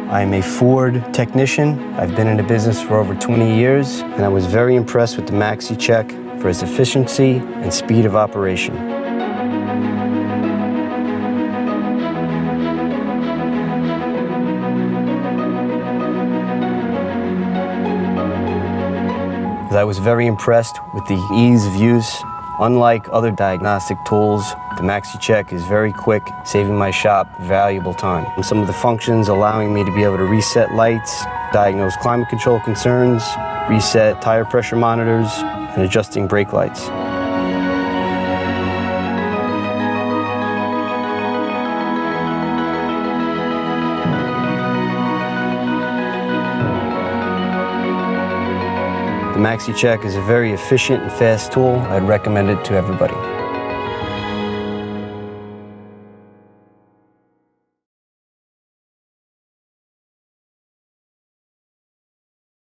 I'm a Ford technician. I've been in the business for over 20 years, and I was very impressed with the MaxiCheck for its efficiency and speed of operation. I was very impressed with the ease of use. Unlike other diagnostic tools, the MaxiCheck is very quick, saving my shop valuable time. And some of the functions allowing me to be able to reset lights, diagnose climate control concerns, reset tire pressure monitors, and adjusting brake lights. The MaxiCheck is a very efficient and fast tool. I'd recommend it to everybody.